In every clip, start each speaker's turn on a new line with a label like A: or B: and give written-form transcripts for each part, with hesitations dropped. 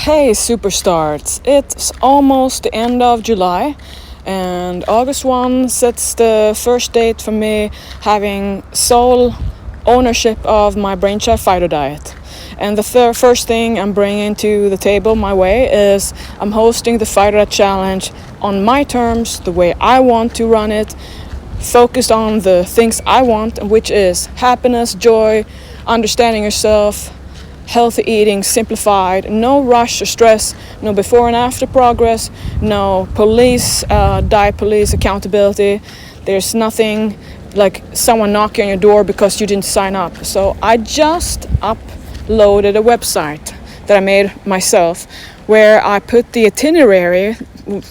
A: Hey superstars, it's almost the end of July and August 1 sets the first date for me having sole ownership of my brainchild Fighterdiet. And the first thing I'm bringing to the table my way is I'm hosting the Fighterdiet Challenge on my terms, the way I want to run it, focused on the things I want, which is happiness, joy, understanding yourself, healthy eating simplified, no rush or stress, no before and after progress, no diet police accountability. There's nothing like someone knocking on your door because you didn't sign up. So I just uploaded a website that I made myself where I put the itinerary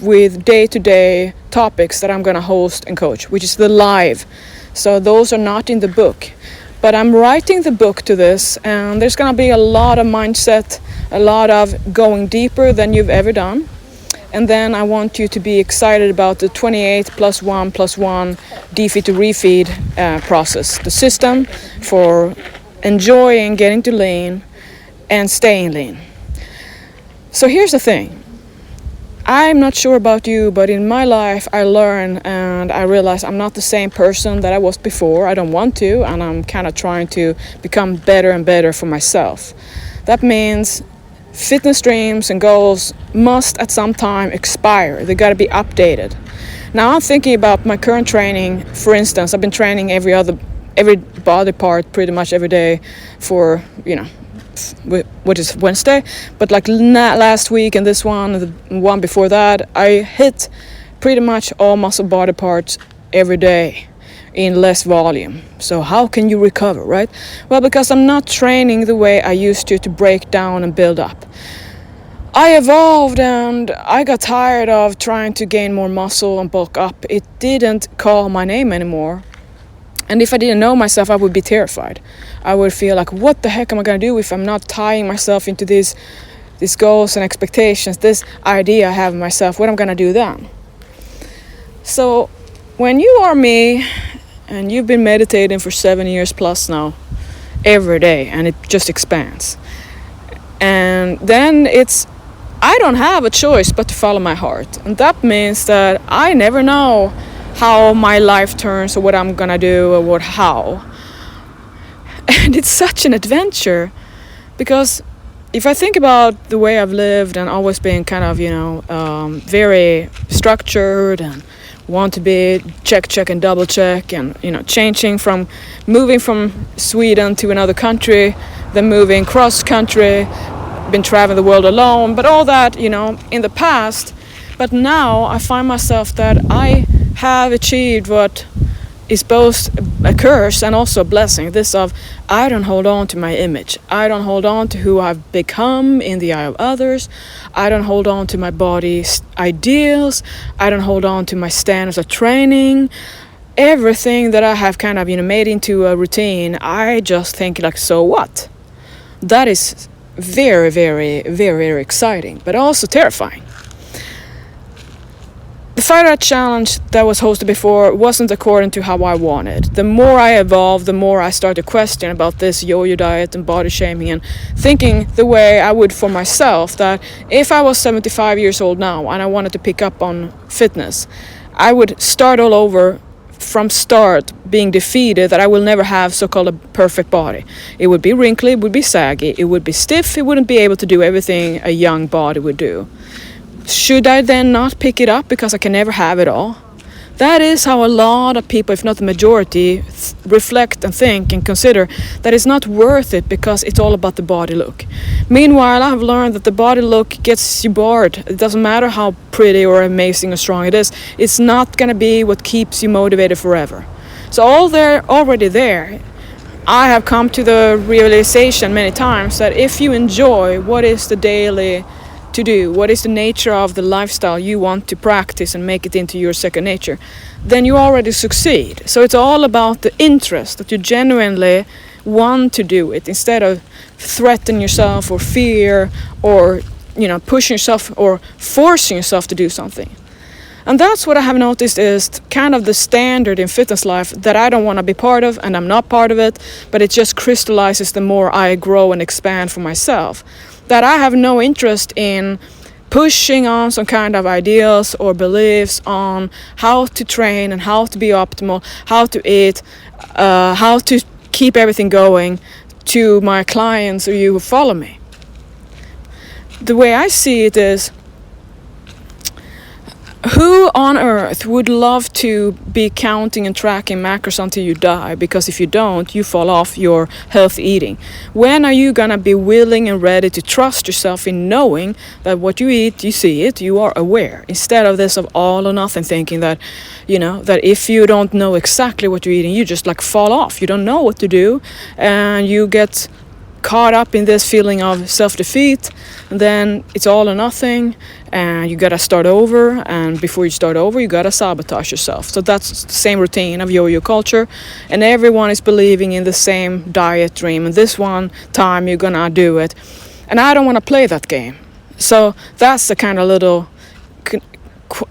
A: with day-to-day topics that I'm going to host and coach, which is the live. So those are not in the book. But I'm writing the book to this, and there's going to be a lot of mindset, a lot of going deeper than you've ever done. And then I want you to be excited about the 28 plus 1 plus 1 defeat to refeed process, the system for enjoying getting to lean and staying lean. So here's the thing. I'm not sure about you, but in my life I learn and I realize I'm not the same person that I was before. I don't want to, and I'm kind of trying to become better and better for myself. That means fitness dreams and goals must at some time expire. They got to be updated. Now I'm thinking about my current training. For instance, I've been training every body part pretty much every day for, which is Wednesday, but like last week and this one, the one before that, I hit pretty much all muscle body parts every day in less volume. So how can you recover, right? Well, because I'm not training the way I used to break down and build up. I evolved and I got tired of trying to gain more muscle and bulk up. It didn't call my name anymore. And if I didn't know myself, I would be terrified. I would feel like, what the heck am I going to do if I'm not tying myself into these goals and expectations, this idea I have of myself, what am I going to do then? So when you are me and you've been meditating for 7 years plus now, every day, and it just expands. And then I don't have a choice but to follow my heart. And that means that I never know how my life turns or what I'm gonna do or how. And it's such an adventure because if I think about the way I've lived and always been kind of, very structured and want to be check and double check and, moving from Sweden to another country, then moving cross country, been traveling the world alone, but all that, in the past. But now I find myself that I have achieved what is both a curse and also a blessing. This of, I don't hold on to my image. I don't hold on to who I've become in the eye of others. I don't hold on to my body's ideals. I don't hold on to my standards of training. Everything that I have kind of made into a routine, I just think like, so what? That is very, very, very, very exciting, but also terrifying. The Fighterdiet Challenge that was hosted before wasn't according to how I wanted. The more I evolved, the more I started to question about this yo-yo diet and body shaming and thinking the way I would for myself, that if I was 75 years old now and I wanted to pick up on fitness, I would start all over from start being defeated, that I will never have so-called a perfect body. It would be wrinkly, it would be saggy, it would be stiff, it wouldn't be able to do everything a young body would do. Should I then not pick it up because I can never have it all? That is how a lot of people, if not the majority, reflect and think and consider that it's not worth it because it's all about the body look. Meanwhile, I've learned that the body look gets you bored. It doesn't matter how pretty or amazing or strong it is. It's not going to be what keeps you motivated forever. So already there, I have come to the realization many times that if you enjoy what is the daily to do, what is the nature of the lifestyle you want to practice and make it into your second nature, then you already succeed. So it's all about the interest, that you genuinely want to do it instead of threaten yourself or fear or pushing yourself or forcing yourself to do something. And that's what I have noticed is kind of the standard in fitness life that I don't want to be part of, and I'm not part of it, but it just crystallizes the more I grow and expand for myself. That I have no interest in pushing on some kind of ideas or beliefs on how to train and how to be optimal, how to eat, how to keep everything going to my clients or you who follow me. The way I see it is, who on earth would love to be counting and tracking macros until you die? Because if you don't, you fall off your healthy eating. When are you gonna be willing and ready to trust yourself in knowing that what you eat, you see it, you are aware, instead of this of all or nothing thinking that, that if you don't know exactly what you're eating, you just like fall off. You don't know what to do, and you get caught up in this feeling of self-defeat, and then it's all or nothing, and you gotta start over, and before you start over you gotta sabotage yourself. So that's the same routine of yo-yo culture, and everyone is believing in the same diet dream, and this one time you're gonna do it, and I don't want to play that game. So that's the kind of little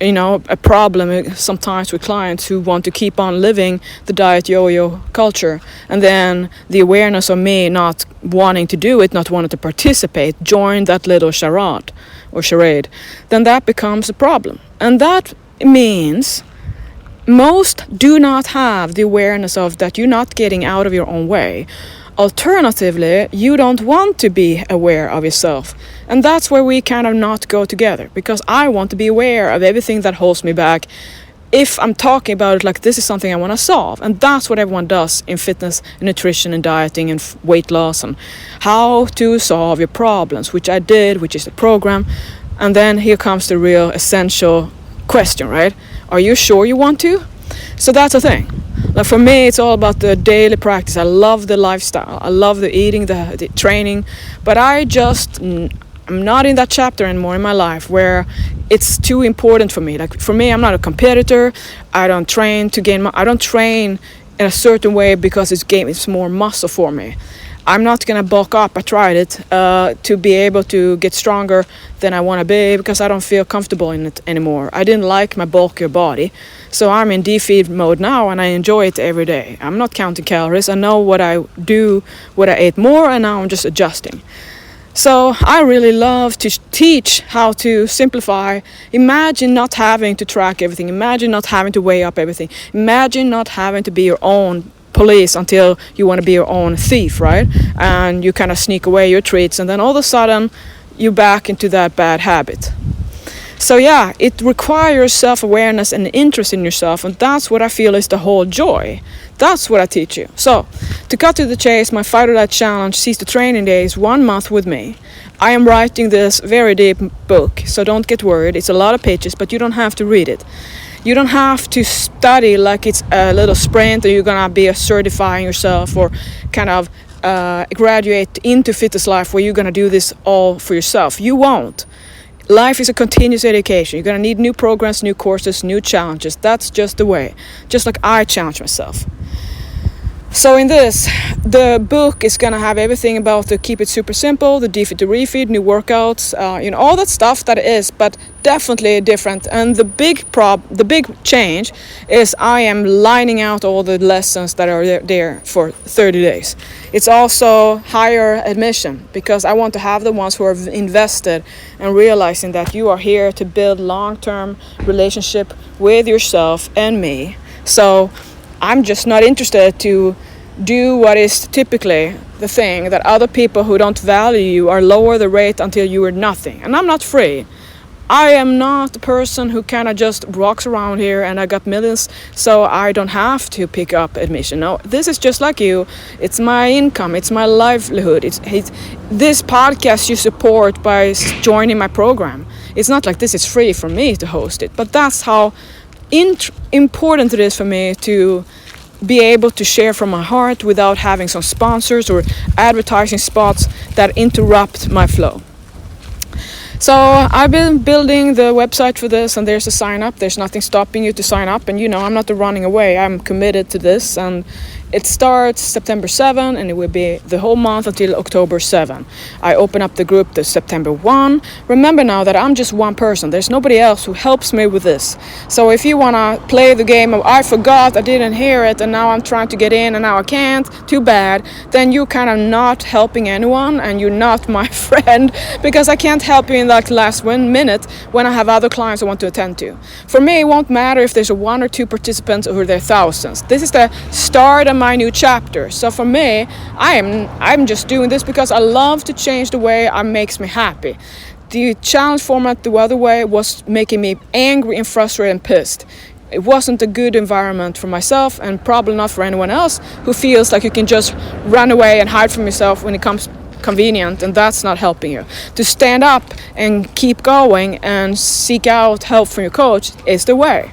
A: a problem sometimes with clients who want to keep on living the diet yo-yo culture, and then the awareness of me not wanting to do it, not wanting to participate, join that little charade, then that becomes a problem. And that means most do not have the awareness of that you're not getting out of your own way. Alternatively, you don't want to be aware of yourself. And that's where we kind of not go together, because I want to be aware of everything that holds me back. If I'm talking about it like this is something I want to solve, and that's what everyone does in fitness and nutrition and dieting and weight loss, and how to solve your problems, which I did, which is the program. And then here comes the real essential question, right? Are you sure you want to? So that's the thing. Like for me, it's all about the daily practice. I love the lifestyle. I love the eating, the training. But I'm not in that chapter anymore in my life where it's too important for me. Like for me, I'm not a competitor. I don't train to gain. I don't train in a certain way because it's more muscle for me. I'm not gonna bulk up. I tried it to be able to get stronger than I want to be, because I don't feel comfortable in it anymore. I didn't like my bulkier body, so I'm in defeat mode now, and I enjoy it every day. I'm not counting calories. I know what I do, what I ate more, and now I'm just adjusting. So I really love to teach how to simplify. Imagine not having to track everything. Imagine not having to weigh up everything. Imagine not having to be your own police until you want to be your own thief, right? And you kind of sneak away your treats, and then all of a sudden you're back into that bad habit. So yeah, it requires self-awareness and interest in yourself, and that's what I feel is the whole joy. That's what I teach you. So, to cut to the chase, my Fighterdiet challenge sees the training days 1 month with me. I am writing this very deep book, so don't get worried. It's a lot of pages, but you don't have to read it. You don't have to study like it's a little sprint, or you're gonna be certifying yourself or kind of graduate into fitness life where you're gonna do this all for yourself. You won't. Life is a continuous education. You're gonna need new programs, new courses, new challenges. That's just the way. Just like I challenge myself. So in this, the book is gonna have everything about the keep it super simple, the defeat to refeed, new workouts, all that stuff that is, but definitely different. And the big change is I am lining out all the lessons that are there for 30 days. It's also higher admission, because I want to have the ones who are invested and realizing that you are here to build long-term relationship with yourself and me. So I'm just not interested to do what is typically the thing that other people who don't value you are lower the rate until you are nothing. And I'm not free. I am not the person who kind of just walks around here and I got millions, so I don't have to pick up admission. No, this is just like you. It's my income. It's my livelihood. It's this podcast you support by joining my program. It's not like this is free for me to host it, but that's how important it is for me to be able to share from my heart without having some sponsors or advertising spots that interrupt my flow. So I've been building the website for this, and there's a sign up. There's nothing stopping you to sign up, and I'm not running away. I'm committed to this, and It starts September 7 and it will be the whole month until October 7. I open up the group to September 1. Remember now that I'm just one person. There's nobody else who helps me with this. So if you want to play the game of I forgot, I didn't hear it, and now I'm trying to get in and now I can't, too bad, then you're kind of not helping anyone and you're not my friend, because I can't help you in that last 1 minute when I have other clients I want to attend to. For me, it won't matter if there's 1 or 2 participants or there are thousands. This is the start of my new chapter. So for me, I'm just doing this because I love to change the way it makes me happy. The challenge format the other way was making me angry and frustrated and pissed. It wasn't a good environment for myself, and probably not for anyone else who feels like you can just run away and hide from yourself when it comes convenient, and that's not helping you. To stand up and keep going and seek out help from your coach is the way.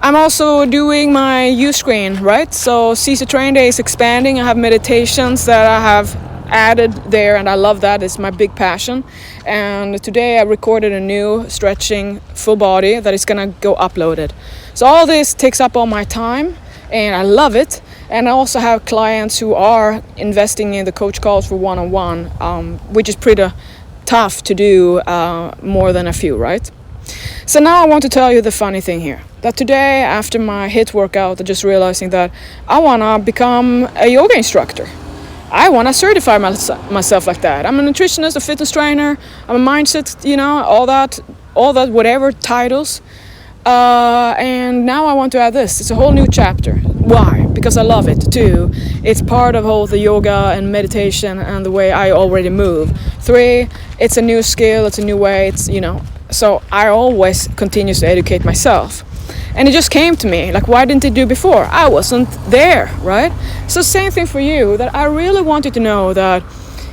A: I'm also doing my U-screen, right? So CC Train Day is expanding. I have meditations that I have added there, and I love that. It's my big passion. And today I recorded a new stretching full body that is gonna go uploaded. So all this takes up all my time, and I love it. And I also have clients who are investing in the coach calls for one-on-one, which is pretty tough to do more than a few, right? So now I want to tell you the funny thing here. That today, after my HIIT workout, I'm just realizing that I want to become a yoga instructor. I want to certify myself like that. I'm a nutritionist, a fitness trainer, I'm a mindset, all that, whatever titles. And now I want to add this. It's a whole new chapter. Why? Because I love it too. It's part of all the yoga and meditation and the way I already move. 3, it's a new skill, it's a new way, so I always continue to educate myself. And it just came to me, like, why didn't I do before? I wasn't there, right? So same thing for you, that I really want you to know that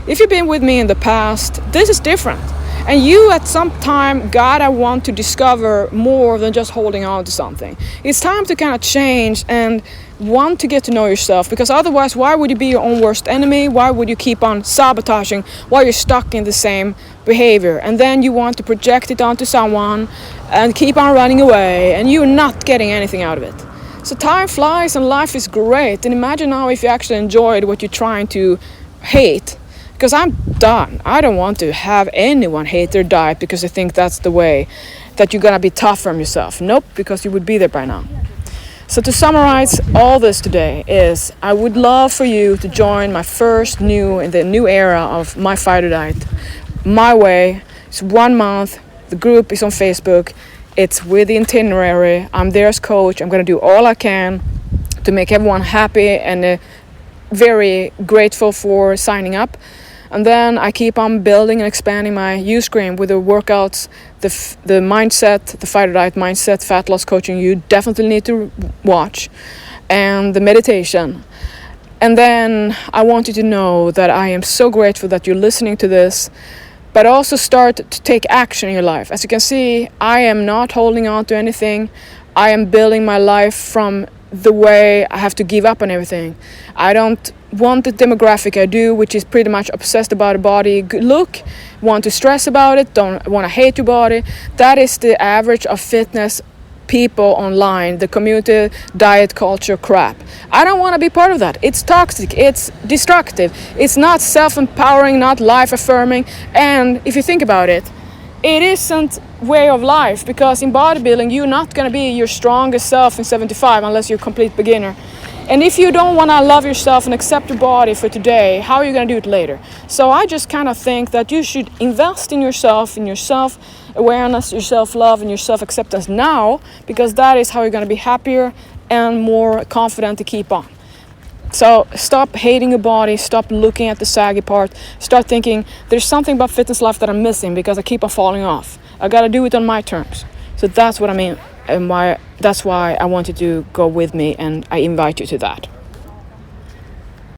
A: if you've been with me in the past, this is different. And you at some time gotta want to discover more than just holding on to something. It's time to kind of change and want to get to know yourself, because otherwise, why would you be your own worst enemy? Why would you keep on sabotaging while you're stuck in the same behavior? And then you want to project it onto someone and keep on running away, and you're not getting anything out of it. So time flies and life is great. And imagine now if you actually enjoyed what you're trying to hate. Because I'm done. I don't want to have anyone hate their diet because they think that's the way that you're gonna be tough on yourself. Nope, because you would be there by now. So to summarize all this today is, I would love for you to join my first in the new era of my fighter diet. My way. It's 1 month. The group is on Facebook. It's with the itinerary. I'm there as coach. I'm gonna do all I can to make everyone happy and very grateful for signing up. And then I keep on building and expanding my U-screen with the workouts, the mindset, the fighter diet mindset, fat loss coaching you definitely need to watch, and the meditation. And then I want you to know that I am so grateful that you're listening to this, but also start to take action in your life. As you can see, I am not holding on to anything. I am building my life from the way I have to give up on everything. I don't want the demographic I do, which is pretty much obsessed about a body good look, want to stress about it, don't want to hate your body. That is the average of fitness people online, the community diet culture crap. I don't want to be part of that. It's toxic, it's destructive, it's not self-empowering, not life-affirming. And if you think about it, it isn't way of life, because in bodybuilding you're not going to be your strongest self in 75 unless you're a complete beginner. And if you don't want to love yourself and accept your body for today, how are you going to do it later? So I just kind of think that you should invest in yourself, in your self-awareness, your self-love, and your self-acceptance now, because that is how you're going to be happier and more confident to keep on. So stop hating your body, stop looking at the saggy part, start thinking, there's something about fitness life that I'm missing because I keep on falling off. I got to do it on my terms. So that's what I mean, and that's why I want you to go with me, and I invite you to that.